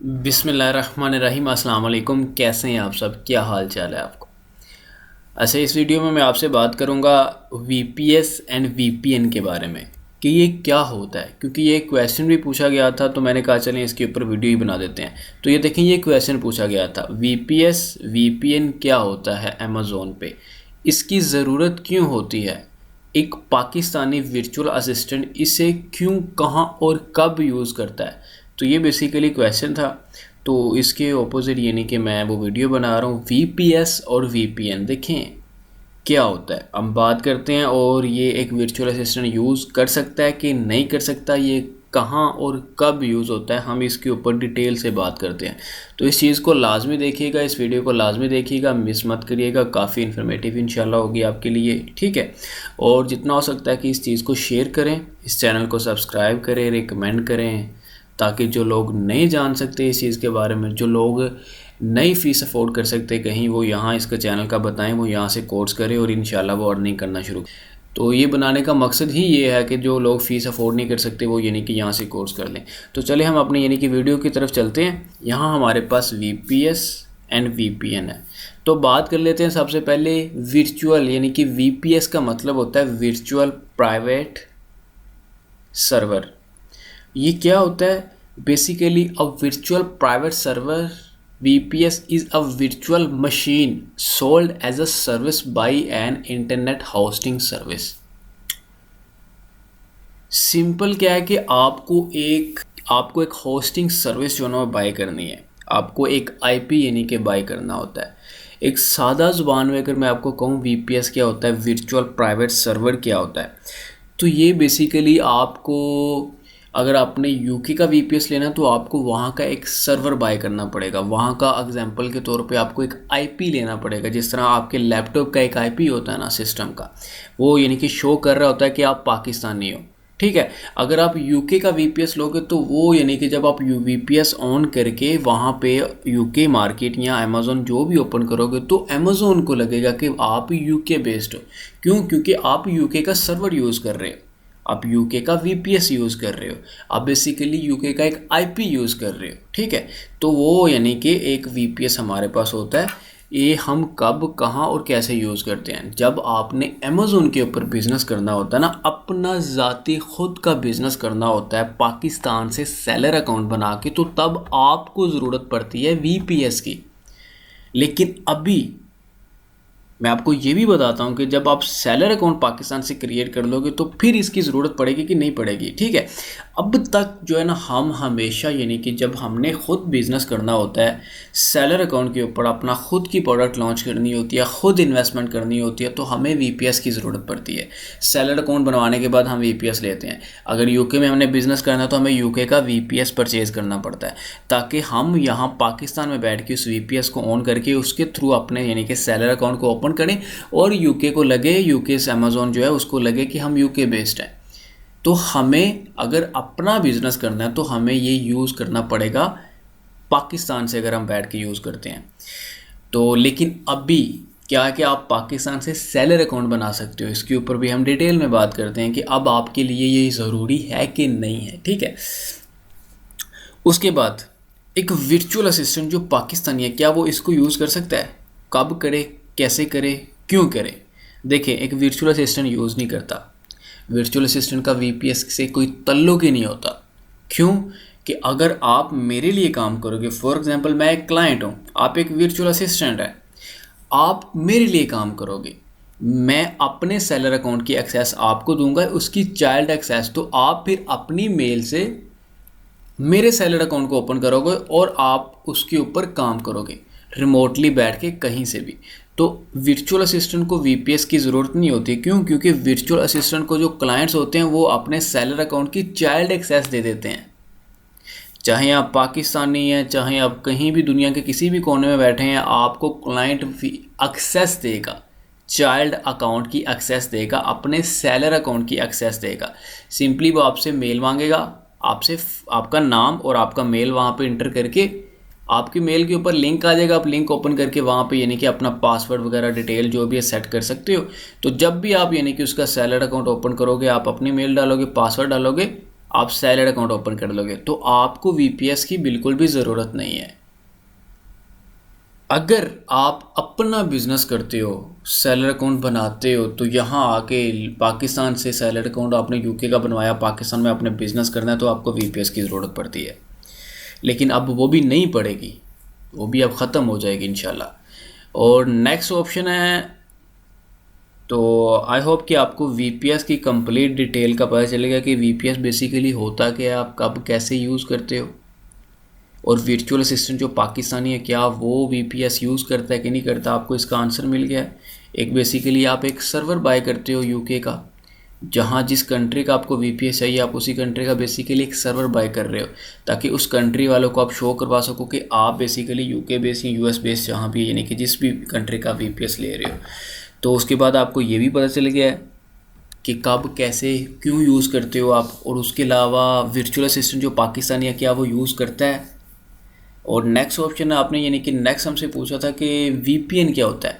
बिस्मिल्लाहिर्रहमानिर्रहीम। अस्सलाम वालेकुम। कैसे हैं आप सब? क्या हाल चाल है आपको? अच्छा, इस वीडियो में मैं आपसे बात करूंगा वीपीएस एंड वीपीएन के बारे में कि ये क्या होता है, क्योंकि ये क्वेश्चन भी पूछा गया था तो मैंने कहा चलें इसके ऊपर वीडियो ही बना देते हैं। तो ये देखें, ये क्वेश्चन पूछा गया था, वीपीएस वीपीएन क्या होता है अमेज़ोन पे, इसकी ज़रूरत क्यों होती है, एक पाकिस्तानी वर्चुअल असिस्टेंट इसे क्यों, कहाँ और कब यूज़ करता है। तो ये बेसिकली क्वेश्चन था। तो इसके ऑपोजिट यानी कि मैं वो वीडियो बना रहा हूँ वीपीएस और वीपीएन। देखें क्या होता है, हम बात करते हैं। और ये एक वर्चुअल असिस्टेंट यूज़ कर सकता है कि नहीं कर सकता, ये कहाँ और कब यूज़ होता है, हम इसके ऊपर डिटेल से बात करते हैं। तो इस चीज़ को लाजमी देखिएगा, इस वीडियो को लाजमी देखिएगा, मिस मत करिएगा। काफ़ी इन्फॉर्मेटिव इंशाल्लाह होगी आपके लिए, ठीक है। और जितना हो सकता है कि इस चीज़ को शेयर करें, इस चैनल को सब्सक्राइब करें, रिकमेंड करें, ताकि जो लोग नहीं जान सकते इस चीज़ के बारे में, जो लोग नई फ़ीस अफोर्ड कर सकते कहीं, वो यहाँ इसका चैनल का बताएं, वो यहाँ से कोर्स करें और इंशाल्लाह वो अर्निंग करना शुरू। तो ये बनाने का मकसद ही ये है कि जो लोग फ़ीस अफोर्ड नहीं कर सकते वो यानी कि यहाँ से कोर्स कर लें। तो चले हम अपने यानी कि वीडियो की तरफ चलते हैं। यहाँ हमारे पास वीपीएस एंड वीपीएन है। तो बात कर लेते हैं सबसे पहले वर्चुअल, यानी कि वीपीएस का मतलब होता है वर्चुअल प्राइवेट सर्वर। ये क्या होता है? Basically a virtual private server, VPS is a virtual machine sold as a service by an internet hosting service। Simple क्या है कि आपको एक होस्टिंग सर्विस जो ना बाय करनी है, आपको एक आईपी यानी कि बाय करना होता है। एक सादा ज़ुबान में अगर मैं आपको कहूँ वीपीएस क्या होता है, वर्चुअल प्राइवेट सर्वर क्या होता है, तो ये बेसिकली आपको, अगर आपने यूके का वीपीएस लेना तो आपको वहाँ का एक सर्वर बाय करना पड़ेगा। वहाँ का एग्जांपल के तौर पे आपको एक आईपी लेना पड़ेगा। जिस तरह आपके लैपटॉप का एक आईपी होता है ना सिस्टम का, वो यानी कि शो कर रहा होता है कि आप पाकिस्तानी हो, ठीक है। अगर आप यूके का वीपीएस लोगे तो वो यानी कि जब आप वीपीएस ऑन करके वहाँ पे यूके मार्केट या अमेज़ोन जो भी ओपन करोगे तो अमेज़ोन को लगेगा कि आप यूके बेस्ड हो। क्यों? क्योंकि आप यूके का सर्वर यूज़ कर रहे हो, आप यूके का वीपीएस यूज़ कर रहे हो, आप बेसिकली यूके का एक आईपी यूज़ कर रहे हो, ठीक है। तो वो यानी कि एक वीपीएस हमारे पास होता है। ये हम कब, कहाँ और कैसे यूज़ करते हैं? जब आपने अमेज़ोन के ऊपर बिज़नेस करना होता है ना, अपना ज़ाती खुद का बिज़नेस करना होता है पाकिस्तान से सेलर अकाउंट बना के, तो तब आपको ज़रूरत पड़ती है वीपीएस की। लेकिन अभी मैं आपको ये भी बताता हूँ कि जब आप सेलर अकाउंट पाकिस्तान से क्रिएट कर लोगे तो फिर इसकी ज़रूरत पड़ेगी कि नहीं पड़ेगी, ठीक है। अब तक जो है ना, हम हमेशा यानी कि जब हमने ख़ुद बिज़नेस करना होता है, सेलर अकाउंट के ऊपर अपना ख़ुद की प्रोडक्ट लॉन्च करनी होती है, ख़ुद इन्वेस्टमेंट करनी होती है, तो हमें वीपीएस की ज़रूरत पड़ती है। सेलर अकाउंट बनवाने के बाद हम वीपीएस लेते हैं। अगर यूके में हमने बिज़नेस करना तो हमें यूके का वीपीएस परचेज़ करना पड़ता है, ताकि हम यहाँ पाकिस्तान में बैठ के उस वीपीएस को ऑन करके उसके थ्रू अपने यानी कि सेलर अकाउंट को ओपन करें और यूके को लगे, यूके से अमेज़ोन जो है उसको लगे कि हम यूके बेस्ड हैं। तो हमें अगर अपना बिज़नेस करना है तो हमें ये यूज़ करना पड़ेगा पाकिस्तान से, अगर हम बैठ के यूज़ करते हैं तो। लेकिन अभी क्या है कि आप पाकिस्तान से सेलर अकाउंट बना सकते हो, इसके ऊपर भी हम डिटेल में बात करते हैं कि अब आपके लिए ये ज़रूरी है कि नहीं है, ठीक है। उसके बाद एक वर्चुअल असिस्टेंट जो पाकिस्तानी है, क्या वो इसको यूज़ कर सकता है? कब करे, कैसे करे, क्यों करे? देखें, एक वर्चुअल असिस्टेंट यूज़ नहीं करता, वर्चुअल असिस्टेंट का वीपीएस से कोई तल्लुक ही नहीं होता। क्यों? कि अगर आप मेरे लिए काम करोगे, फॉर एग्जांपल मैं एक क्लाइंट हूँ, आप एक वर्चुअल असिस्टेंट है, आप मेरे लिए काम करोगे, मैं अपने सेलर अकाउंट की एक्सेस आपको दूंगा, उसकी चाइल्ड एक्सेस, तो आप फिर अपनी मेल से मेरे सेलर अकाउंट को ओपन करोगे और आप उसके ऊपर काम करोगे रिमोटली बैठ के कहीं से भी। तो वर्चुअल असिस्टेंट को वीपीएस की ज़रूरत नहीं होती। क्यों? क्योंकि वर्चुअल असिस्टेंट को जो क्लाइंट्स होते हैं वो अपने सेलर अकाउंट की चाइल्ड एक्सेस दे देते हैं। चाहे आप पाकिस्तानी हैं, चाहे आप कहीं भी दुनिया के किसी भी कोने में बैठे हैं, आपको क्लाइंट एक्सेस देगा, चाइल्ड अकाउंट की एक्सेस देगा, अपने सेलर अकाउंट की एक्सेस देगा। सिंपली वो आपसे मेल मांगेगा, आपसे आपका नाम और आपका मेल वहाँ पे इंटर करके आपकी मेल के ऊपर लिंक आ जाएगा, आप लिंक ओपन करके वहाँ पे यानी कि अपना पासवर्ड वगैरह डिटेल जो भी है सेट कर सकते हो। तो जब भी आप यानी कि उसका सेलर अकाउंट ओपन करोगे, आप अपनी मेल डालोगे, पासवर्ड डालोगे, आप सैलड अकाउंट ओपन कर लोगे, तो आपको वीपीएस की बिल्कुल भी ज़रूरत नहीं है। अगर आप अपना बिजनेस करते हो, सैलड अकाउंट बनाते हो, तो यहाँ आके पाकिस्तान से सैलड अकाउंट आपने यूके का बनवाया, पाकिस्तान में आपने बिजनेस करना है, तो आपको वीपीएस की ज़रूरत पड़ती है। लेकिन अब वो भी नहीं पड़ेगी, वो भी अब ख़त्म हो जाएगी इंशाल्लाह। और नेक्स्ट ऑप्शन है, तो आई होप कि आपको वीपीएस की कंप्लीट डिटेल का पता चलेगा कि वीपीएस बेसिकली होता क्या है, आप कब कैसे यूज़ करते हो, और वर्चुअल असिस्टेंट जो पाकिस्तानी है क्या वो वीपीएस यूज़ करता है कि नहीं करता। आपको इसका आंसर मिल गया है। एक बेसिकली आप एक सर्वर बाय करते हो यूके का, जहाँ जिस कंट्री का आपको वीपीएस चाहिए, आप उसी कंट्री का बेसिकली एक सर्वर बाय कर रहे हो, ताकि उस कंट्री वालों को आप शो करवा सको कि आप बेसिकली यूके बेस या यूएस बेस जहाँ भी, यानी कि जिस भी कंट्री का वीपीएस ले रहे हो। तो उसके बाद आपको ये भी पता चल गया है कि कब कैसे क्यों यूज़ करते हो आप, और उसके अलावा वर्चुअल असिस्टेंट जो पाकिस्तानी है क्या वो यूज़ करता है। और नेक्स्ट ऑप्शन है आपने, यानी कि नेक्स्ट हमसे पूछा था कि वीपीएन क्या होता है।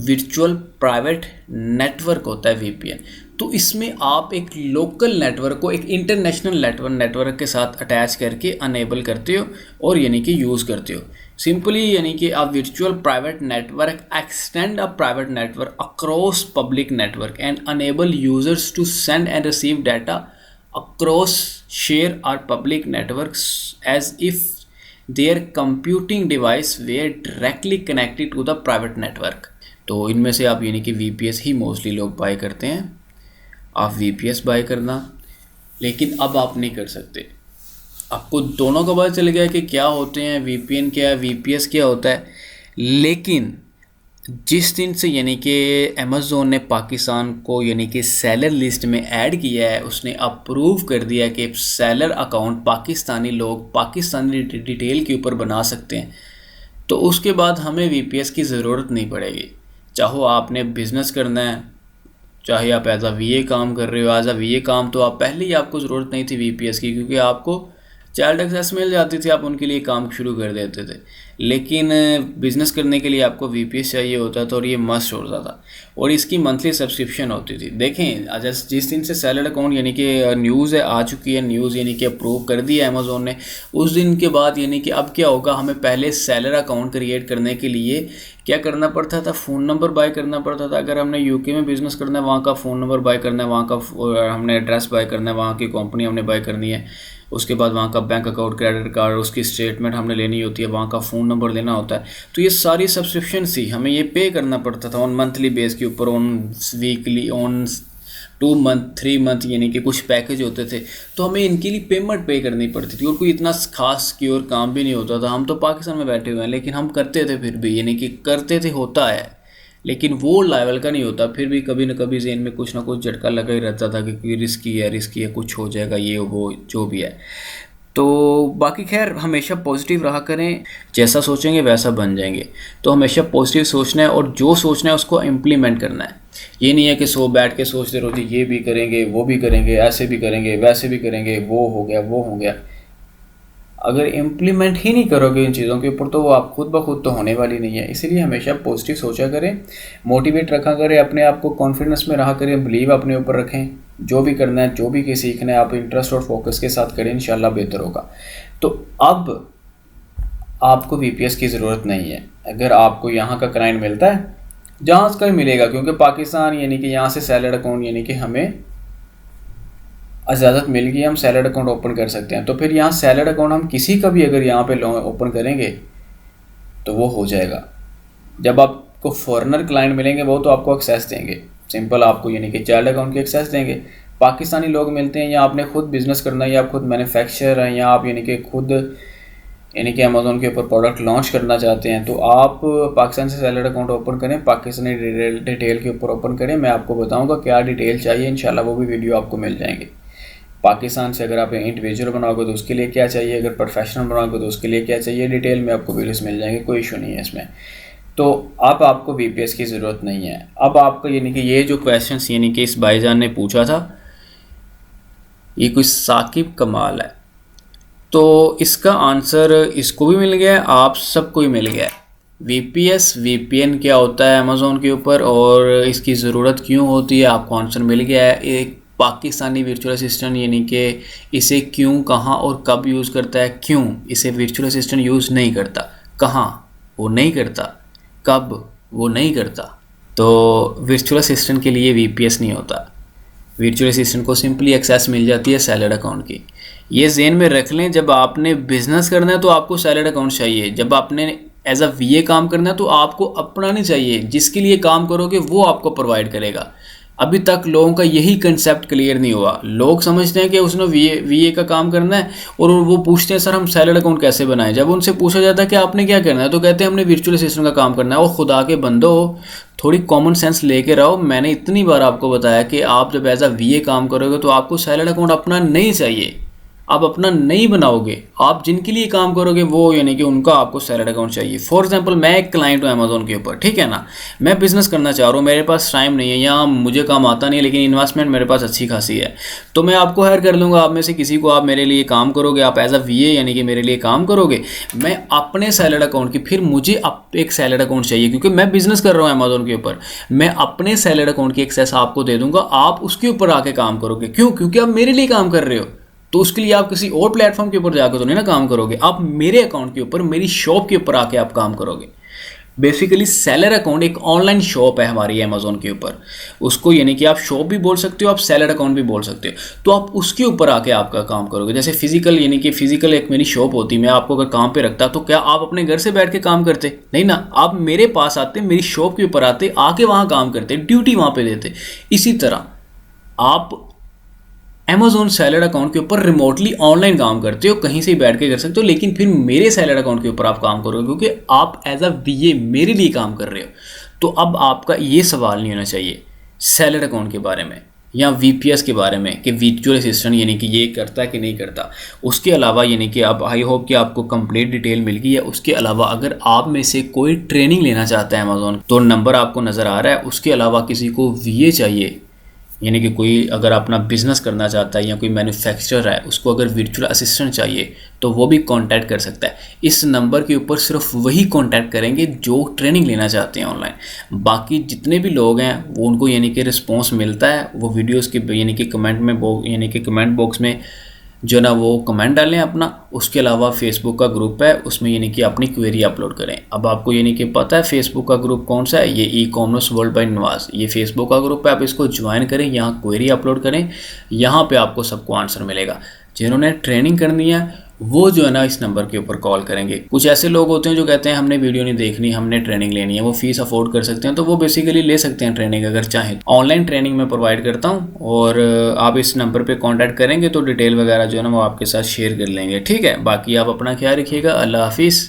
वर्चुअल प्राइवेट नेटवर्क होता है वीपीएन। तो इसमें आप एक लोकल नेटवर्क को एक इंटरनेशनल नेटवर्क के साथ अटैच करके अनेबल करते हो और यानी कि यूज़ करते हो। सिंपली यानी कि आप virtual private network extend a private network across public network and enable users to send and receive data across share or public networks as if their computing device were directly connected to the private network। तो इनमें से आप यानी कि VPS ही mostly लोग bye करते हैं। आप वीपीएस बाय करना, लेकिन अब आप नहीं कर सकते। आपको दोनों का पता चल गया कि क्या होते हैं, वीपीएन क्या है, वीपीएस क्या होता है। लेकिन जिस दिन से यानी कि अमेज़ोन ने पाकिस्तान को यानी कि सेलर लिस्ट में ऐड किया है, उसने अप्रूव कर दिया कि सेलर अकाउंट पाकिस्तानी लोग पाकिस्तानी डिटेल के ऊपर बना सकते हैं, तो उसके बाद हमें वीपीएस की ज़रूरत नहीं पड़ेगी। चाहो आपने बिज़नेस करना है, चाहे आप एज अ वीए काम कर रहे हो, एज अ वीए काम तो आप पहले ही आपको ज़रूरत नहीं थी वीपीएस की, क्योंकि आपको चाइल्ड एक्सेस मिल जाती थी, आप उनके लिए काम शुरू कर देते थे। लेकिन बिज़नेस करने के लिए आपको वीपीएस चाहिए होता था और ये मस्ट होता था, और इसकी मंथली सब्सक्रिप्शन होती थी। देखें जिस दिन से सैलड अकाउंट यानी कि न्यूज़ है आ चुकी है, न्यूज़ यानी कि अप्रूव कर दिया अमेज़ोन ने, उस दिन के बाद यानी कि अब क्या होगा, हमें पहले सैलर अकाउंट क्रिएट करने के लिए क्या करना पड़ता था, फ़ोन नंबर बाय करना पड़ता था। अगर हमने यूके में बिज़नेस करना है, वहाँ का फ़ोन नंबर बाय करना है, वहाँ का हमने एड्रेस बाय करना है, वहाँ की कंपनी हमने बाय करनी है, उसके बाद वहाँ का बैंक अकाउंट, क्रेडिट कार्ड, उसकी स्टेटमेंट हमने लेनी होती है, वहाँ का फ़ोन नंबर लेना होता है। तो ये सारी सब्सक्रिप्शन थी, हमें ये पे करना पड़ता था ऑन मंथली बेस के ऊपर, on weekly, on 2 month 3 month, यानी कि कुछ पैकेज होते थे, तो हमें इनके लिए पेमेंट पे करनी पड़ती थी। और कोई इतना खास सिक्योर काम भी नहीं होता था। हम तो पाकिस्तान में बैठे हुए हैं, लेकिन हम करते थे फिर भी, यानी कि करते थे, होता है, लेकिन वो लेवल का नहीं होता। फिर भी कभी न कभी जेन में कुछ ना कुछ झटका लगा ही रहता था कि रिस्की है, कुछ हो जाएगा, ये वो जो भी है। तो बाकी खैर हमेशा पॉजिटिव रहा करें, जैसा सोचेंगे वैसा बन जाएंगे। तो हमेशा पॉजिटिव सोचना है, और जो सोचना है उसको इम्प्लीमेंट करना है। ये नहीं है कि बैठ के सोचते रहो ये भी करेंगे, वो भी करेंगे, ऐसे भी करेंगे, वैसे भी करेंगे, वो हो गया, वो हो गया। अगर इम्प्लीमेंट ही नहीं करोगे इन चीज़ों के ऊपर, तो वो आप खुद ब खुद तो होने वाली नहीं है। इसीलिए हमेशा पॉजिटिव सोचा करें, मोटिवेट रखा करें, अपने आप को कॉन्फिडेंस में रहा करें, बिलीव अपने ऊपर रखें। जो भी करना है, जो भी सीखना है, आप इंटरेस्ट और फोकस के साथ करें, इंशाल्लाह बेहतर होगा। तो अब आपको वीपीएस की ज़रूरत नहीं है। अगर आपको यहाँ का क्लाइंट मिलता है, जहाँ का ही मिलेगा, क्योंकि पाकिस्तान यानी कि यहाँ से सैलड अकाउंट यानी कि हमें इजाज़त मिल गई, हम सैलड अकाउंट ओपन कर सकते हैं। तो फिर यहाँ सैलड अकाउंट हम किसी का भी अगर यहाँ पे ओपन करेंगे तो वो हो जाएगा। जब आपको फॉरेनर क्लाइंट मिलेंगे, वो तो आपको एक्सेस देंगे, सिंपल आपको यानी कि चाइल्ड अकाउंट की एक्सेस देंगे। पाकिस्तानी लोग मिलते हैं, या आपने खुद बिज़नेस करना है, या आप खुद मैन्युफैक्चरर हैं, या आप यानी कि खुद यानी कि अमेज़ोन के ऊपर प्रोडक्ट लॉन्च करना चाहते हैं, तो आप पाकिस्तान से सैलड अकाउंट ओपन करें, पाकिस्तानी डिटेल के ऊपर ओपन करें। मैं आपको बताऊंगा क्या डिटेल चाहिए, इंशाल्लाह वो भी वीडियो आपको मिल जाएंगे। पाकिस्तान से अगर आप इंडिविजुअल बनाओगे तो उसके लिए क्या चाहिए, अगर प्रोफेशनल बनाओगे तो उसके लिए क्या चाहिए, डिटेल में आपको वीडियोस मिल जाएंगे, कोई इशू नहीं है इसमें। तो अब आपको वीपीएस की ज़रूरत नहीं है। अब आपको यानी कि ये जो क्वेश्चंस यानी कि इस भाईजान ने पूछा था, ये कोई साकिब कमाल है, तो इसका आंसर इसको भी मिल गया है, आप सबको ही मिल गया है। वीपीएस वीपीएन क्या होता है अमेज़ोन के ऊपर, और इसकी ज़रूरत क्यों होती है, आपको आंसर मिल गया है। एक पाकिस्तानी वर्चुअल असिस्टेंट यानी कि इसे क्यों, कहाँ और कब यूज़ करता है, क्यों इसे वर्चुअल असिस्टेंट यूज़ नहीं करता, कहाँ वो नहीं करता, कब वो नहीं करता। तो वर्चुअल असिस्टेंट के लिए VPS नहीं होता। वर्चुअल असिस्टेंट को सिंपली एक्सेस मिल जाती है सैलड अकाउंट की। ये ज़हन में रख लें, जब आपने बिज़नेस करना है तो आपको सैलड अकाउंट चाहिए, जब आपने एज अ VA काम करना है तो आपको अपना नहीं चाहिए, जिसके लिए काम करोगे वो आपको प्रोवाइड करेगा। अभी तक लोगों का यही कंसेप्ट क्लियर नहीं हुआ। लोग समझते हैं कि उसने VA का काम करना है और वो पूछते हैं सर हम सैलड अकाउंट कैसे बनाएं। जब उनसे पूछा जाता है कि आपने क्या करना है तो कहते हैं हमने वर्चुअल असिस्टेंट का काम करना है। और खुदा के बंदो, थोड़ी कॉमन सेंस लेके रहो। मैंने इतनी बार आपको बताया कि आप जब एज अ VA काम करोगे तो आपको सैलड अकाउंट अपना नहीं चाहिए, आप अपना नहीं बनाओगे। आप जिनके लिए काम करोगे वो यानी कि उनका आपको सैलड अकाउंट चाहिए। फॉर एग्जांपल मैं एक क्लाइंट हूँ अमेजोन के ऊपर, ठीक है ना, मैं बिज़नेस करना चाह रहा हूँ, मेरे पास टाइम नहीं है या मुझे काम आता नहीं है, लेकिन इन्वेस्टमेंट मेरे पास अच्छी खासी है, तो मैं आपको हायर कर लूँगा। आप में से किसी को, आप मेरे लिए काम करोगे, आप एज अ VA यानी कि मेरे लिए काम करोगे, मैं अपने सैलड अकाउंट की, फिर मुझे एक सैलड अकाउंट चाहिए क्योंकि मैं बिज़नेस कर रहा हूँ अमेजोन के ऊपर, मैं अपने सैलड अकाउंट की एक्सेस आपको दे दूंगा, आप उसके ऊपर आके काम करोगे। क्यों? क्योंकि आप मेरे लिए काम कर रहे हो, तो उसके लिए आप किसी और प्लेटफॉर्म के ऊपर जाकर तो नहीं ना काम करोगे, आप मेरे अकाउंट के ऊपर, मेरी शॉप के ऊपर आके आप काम करोगे। बेसिकली सेलर अकाउंट एक ऑनलाइन शॉप है हमारी अमेजोन के ऊपर, उसको यानी कि आप शॉप भी बोल सकते हो, आप सेलर अकाउंट भी बोल सकते हो। तो आप उसके ऊपर आके आपका काम करोगे। जैसे फिजिकल यानी कि फिजिकल एक मेरी शॉप होती, मैं आपको अगर काम पे रखता तो क्या आप अपने घर से बैठ के काम करते? नहीं ना, आप मेरे पास आते, मेरी शॉप के ऊपर आते, आके वहाँ काम करते, ड्यूटी वहाँ पे देते। इसी तरह आप अमेजोन सैलड अकाउंट के ऊपर रिमोटली ऑनलाइन काम करते हो, कहीं से ही बैठ के कर सकते हो, लेकिन फिर मेरे सैलड अकाउंट के ऊपर आप काम करोगे क्योंकि आप एज अ VA मेरे लिए काम कर रहे हो। तो अब आपका ये सवाल नहीं होना चाहिए सैलड अकाउंट के बारे में या VPS के बारे में कि वर्चुअल असिस्टेंट यानी कि ये करता है कि नहीं करता। उसके अलावा यानी कि अब आई होप कि आपको कंप्लीट डिटेल मिल गई है। उसके अलावा अगर आप में से कोई ट्रेनिंग लेना चाहता है अमेजोन, तो नंबर आपको नज़र आ रहा है। उसके अलावा किसी को VA चाहिए, यानी कि कोई अगर अपना बिज़नेस करना चाहता है या कोई मैन्युफैक्चरर है, उसको अगर वर्चुअल असिस्टेंट चाहिए तो वो भी कांटेक्ट कर सकता है। इस नंबर के ऊपर सिर्फ वही कांटेक्ट करेंगे जो ट्रेनिंग लेना चाहते हैं ऑनलाइन। बाकी जितने भी लोग हैं वो उनको यानी कि रिस्पॉन्स मिलता है, वो वीडियोस के यानी कि कमेंट में यानी कि कमेंट बॉक्स में जो ना वो कमेंट डालें अपना। उसके अलावा फेसबुक का ग्रुप है, उसमें यानी कि अपनी क्वेरी अपलोड करें। अब आपको यानी कि पता है फेसबुक का ग्रुप कौन सा है, ये ई-कॉमर्स वर्ल्ड बाय नवाज, ये फेसबुक का ग्रुप है। आप इसको ज्वाइन करें, यहाँ क्वेरी अपलोड करें, यहाँ पे आपको सबको आंसर मिलेगा। जिन्होंने ट्रेनिंग करनी है वो जो है ना इस नंबर के ऊपर कॉल करेंगे। कुछ ऐसे लोग होते हैं जो कहते हैं हमने वीडियो नहीं देखनी, हमने ट्रेनिंग लेनी है, वो फीस अफोर्ड कर सकते हैं, तो वो बेसिकली ले सकते हैं ट्रेनिंग अगर चाहें। ऑनलाइन ट्रेनिंग मैं प्रोवाइड करता हूँ और आप इस नंबर पे कांटेक्ट करेंगे तो डिटेल वगैरह जो है ना वो आपके साथ शेयर कर लेंगे, ठीक है। बाकी आप अपना ख्याल रखिएगा। अल्लाह हाफिज़।